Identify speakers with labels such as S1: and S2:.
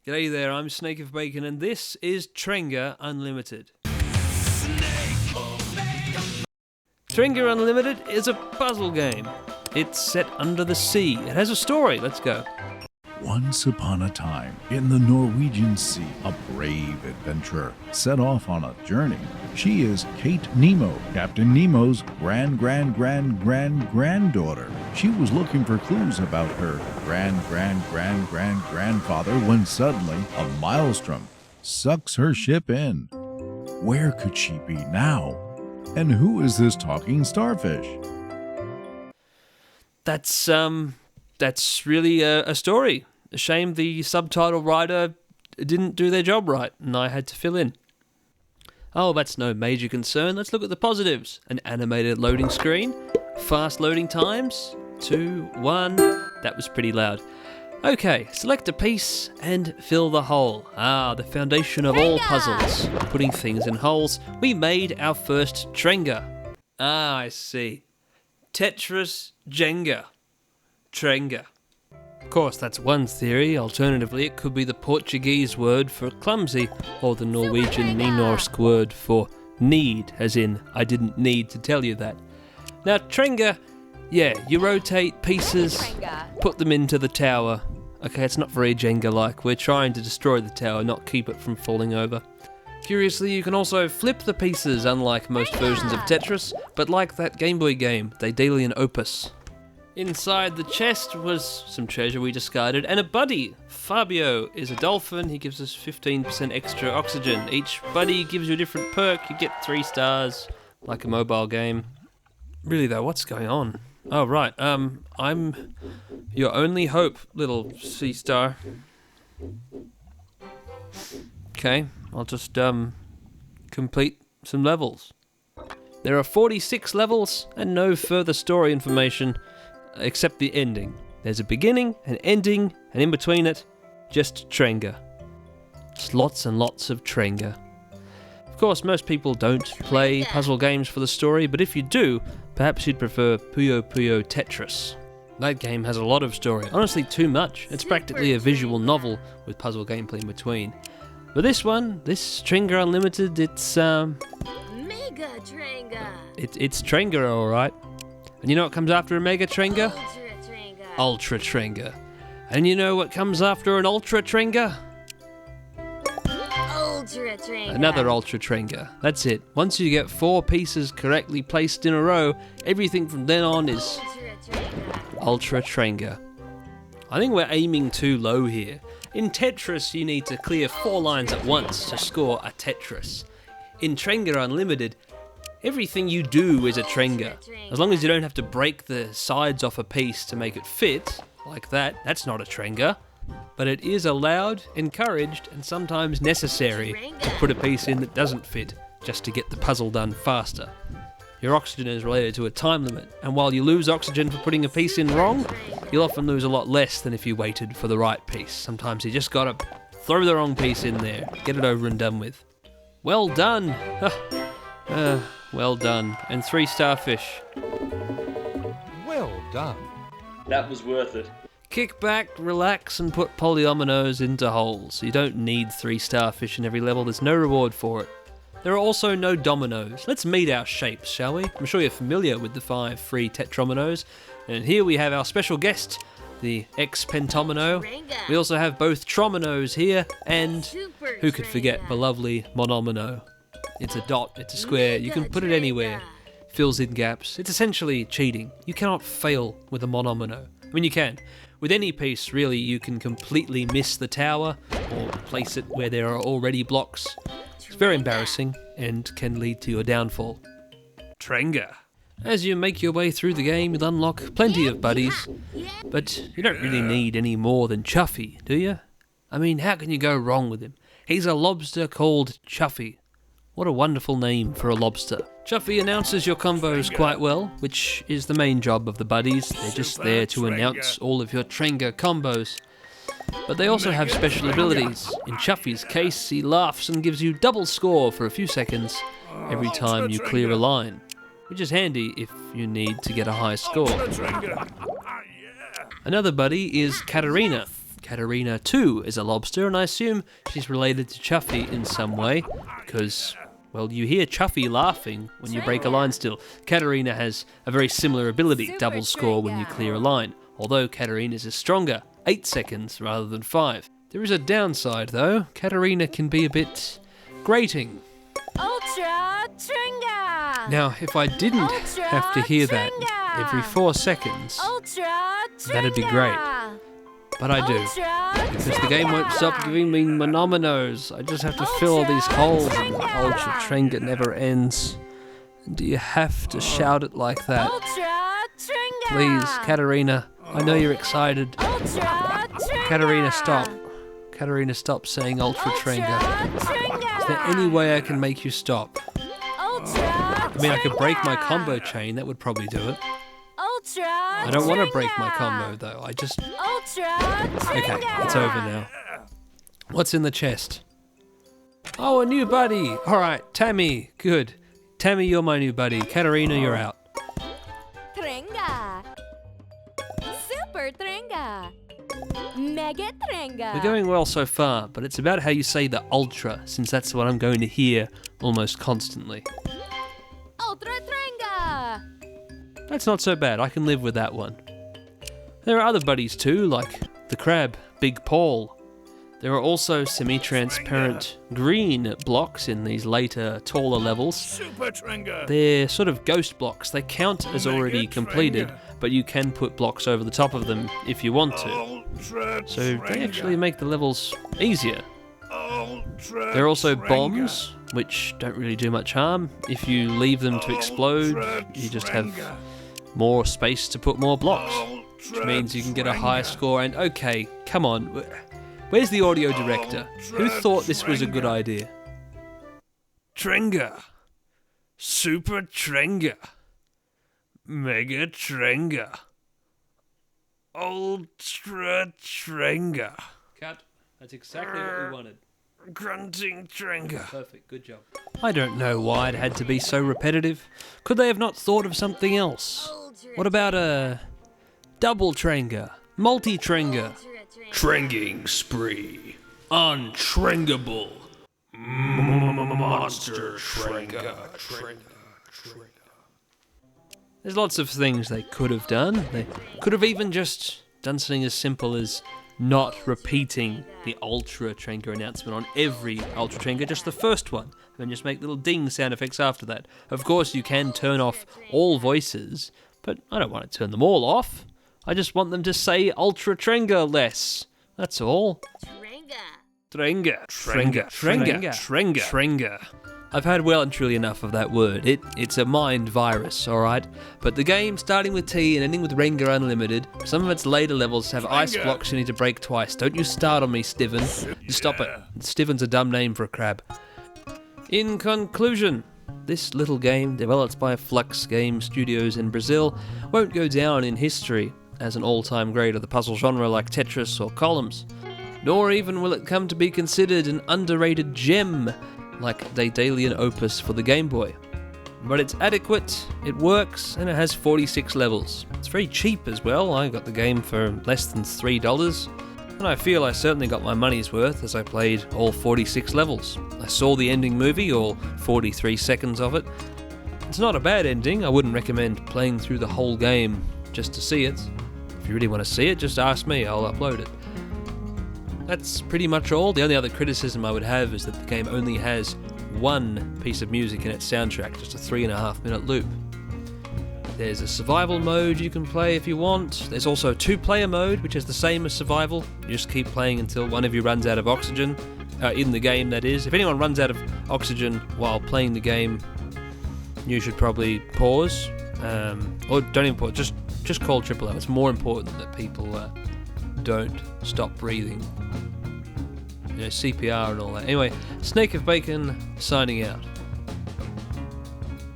S1: G'day there, I'm SnakeOfBacon and this is Trenga Unlimited. Trenga Unlimited is a puzzle game. It's set under the sea. It has a story. Let's go.
S2: Once upon a time, in the Norwegian Sea, a brave adventurer set off on a journey. She is Kate Nemo, Captain Nemo's granddaughter. She was looking for clues about her grandfather when suddenly a maelstrom sucks her ship in. Where could she be now? And who is this talking starfish?
S1: That's really a story. A shame the subtitle writer didn't do their job right, and I had to fill in. Oh, that's no major concern. Let's look at the positives. An animated loading screen, fast loading times, 2, 1. That was pretty loud. Okay, select a piece and fill the hole. Ah, the foundation of all puzzles. Putting things in holes. We made our first Trenga. Ah, I see. Tetris Jenga. Trenga. Of course, that's one theory. Alternatively, it could be the Portuguese word for clumsy, or the Norwegian Nynorsk word for need, as in, I didn't need to tell you that. Now, Trenga, yeah, you rotate pieces, put them into the tower. Okay, it's not very Jenga-like. We're trying to destroy the tower, not keep it from falling over. Curiously, you can also flip the pieces, unlike most versions of Tetris, but like that Game Boy game, they deal in opus. Inside the chest was some treasure we discarded, and a buddy. Fabio is a dolphin. He gives us 15% extra oxygen. Each buddy gives you a different perk. You get 3 stars, like a mobile game. Really though, what's going on? Oh right, I'm your only hope, little sea star. Okay, I'll just complete some levels. There are 46 levels and no further story information. Except the ending. There's a beginning, an ending, and in between it, just Trenga. Just lots and lots of Trenga. Of course, most people don't play puzzle games for the story, but if you do, perhaps you'd prefer Puyo Puyo Tetris. That game has a lot of story, honestly too much. It's practically a visual novel with puzzle gameplay in between. But this one, this Trenga Unlimited, it's
S3: Mega Trenga.
S1: It's Trenga, alright. And you know what comes after a Mega Trenga?
S3: Ultra Trenga.
S1: Ultra Trenga. And you know what comes after an Ultra Trenga?
S3: Ultra Trenga.
S1: Another Ultra Trenga. That's it. Once you get 4 pieces correctly placed in a row, everything from then on is Ultra Trenga. I think we're aiming too low here. In Tetris, you need to clear 4 lines at once to score a Tetris. In Trenga Unlimited, everything you do is a Trenga. As long as you don't have to break the sides off a piece to make it fit, like that, that's not a Trenga. But it is allowed, encouraged, and sometimes necessary to put a piece in that doesn't fit, just to get the puzzle done faster. Your oxygen is related to a time limit, and while you lose oxygen for putting a piece in wrong, you'll often lose a lot less than if you waited for the right piece. Sometimes you just gotta throw the wrong piece in there, get it over and done with. Well done! Well done. And 3 starfish.
S4: Well done.
S5: That was worth it.
S1: Kick back, relax, and put polyominoes into holes. You don't need 3 starfish in every level. There's no reward for it. There are also no dominoes. Let's meet our shapes, shall we? I'm sure you're familiar with the 5 free tetrominoes. And here we have our special guest, the X-pentomino. We also have both trominoes here, and who could forget the lovely monomino. It's a dot, it's a square, you can put it anywhere. Fills in gaps. It's essentially cheating. You cannot fail with a monomino. I mean, you can. With any piece, really, you can completely miss the tower or place it where there are already blocks. It's very embarrassing and can lead to your downfall. Trenga. As you make your way through the game, you'll unlock plenty of buddies, but you don't really need any more than Chuffy, do you? I mean, how can you go wrong with him? He's a lobster called Chuffy. What a wonderful name for a lobster. Chuffy announces your combos quite well, which is the main job of the buddies. They're just there to announce all of your Trenga combos. But they also have special abilities. In Chuffy's case, he laughs and gives you double score for a few seconds every time you clear a line, which is handy if you need to get a high score. Another buddy is Katarina. Katarina too is a lobster, and I assume she's related to Chuffy in some way, because, well, you hear Chuffy laughing when you break a line still. Katarina has a very similar ability, double score when you clear a line, although Katarina's is stronger, 8 seconds rather than 5. There is a downside though, Katarina can be a bit grating.
S3: Ultra Trenga!
S1: Now, if I didn't have to hear that every 4 seconds, that'd be great. But I do, because the game won't stop giving me monominos. I just have to fill all these holes, and Ultra Trenga never ends. And do you have to shout it like that? Please, Katarina, I know you're excited. Katarina, stop. Katarina, stop saying Ultra Trenga. Is there any way I can make you stop? I mean, I could break my combo chain, that would probably do it. I don't want to break my combo though, I just... Okay, it's over now. What's in the chest? Oh, a new buddy! Alright, Tammy, good. Tammy, you're my new buddy. Katarina, you're out.
S3: Trenga! Super Trenga! Mega Trenga!
S1: We're going well so far, but it's about how you say the ultra, since that's what I'm going to hear almost constantly.
S3: Ultra Trenga!
S1: That's not so bad, I can live with that one. There are other buddies too, like the crab, Big Paul. There are also semi-transparent green blocks in these later, taller levels.
S2: Super Trenga.
S1: They're sort of ghost blocks. They count as already completed, but you can put blocks over the top of them if you want to. So they actually make the levels easier. There are also bombs, which don't really do much harm. If you leave them to explode, you just have more space to put more blocks, which means you can get a higher score. And okay, come on, where's the audio director? Who thought this was a good idea? Trenga, Super Trenga, Mega Trenga, Ultra Trenga. Cut. That's exactly what we wanted. Grunting Trenga. Perfect, good job. I don't know why it had to be so repetitive. Could they have not thought of something else? What about a double Trenga, multi-Trenga, Trenging spree, untrengable, monster Trenga. There's lots of things they could have done. They could have even just done something as simple as not repeating the Ultra Trenga announcement on every Ultra Trenga, just the first one, and then just make little ding sound effects after that. Of course, you can turn off all voices, but I don't want to turn them all off. I just want them to say Ultra Trenga less. That's all. Trenga. Trenga. I've had well and truly enough of that word. It's a mind virus, alright? But the game, starting with T and ending with Renga Unlimited, some of its later levels have ice blocks you need to break twice. Don't you start on me, Stiven. Stop it. Stiven's a dumb name for a crab. In conclusion, this little game, developed by Flux Game Studios in Brazil, won't go down in history as an all-time great of the puzzle genre like Tetris or Columns. Nor even will it come to be considered an underrated gem like Daedalian Opus for the Game Boy. But it's adequate, it works, and it has 46 levels. It's very cheap as well. I got the game for less than $3, and I feel I certainly got my money's worth as I played all 46 levels. I saw the ending movie, all 43 seconds of it. It's not a bad ending. I wouldn't recommend playing through the whole game just to see it. If you really want to see it, just ask me, I'll upload it. That's pretty much all. The only other criticism I would have is that the game only has one piece of music in its soundtrack, just a 3.5-minute loop. There's a survival mode you can play if you want. There's also a 2-player mode, which is the same as survival. You just keep playing until one of you runs out of oxygen. In the game, that is. If anyone runs out of oxygen while playing the game, you should probably pause. Or don't even pause, just call AAA. It's more important that people don't stop breathing. You know, CPR and all that. Anyway, SnakeOfBacon signing out.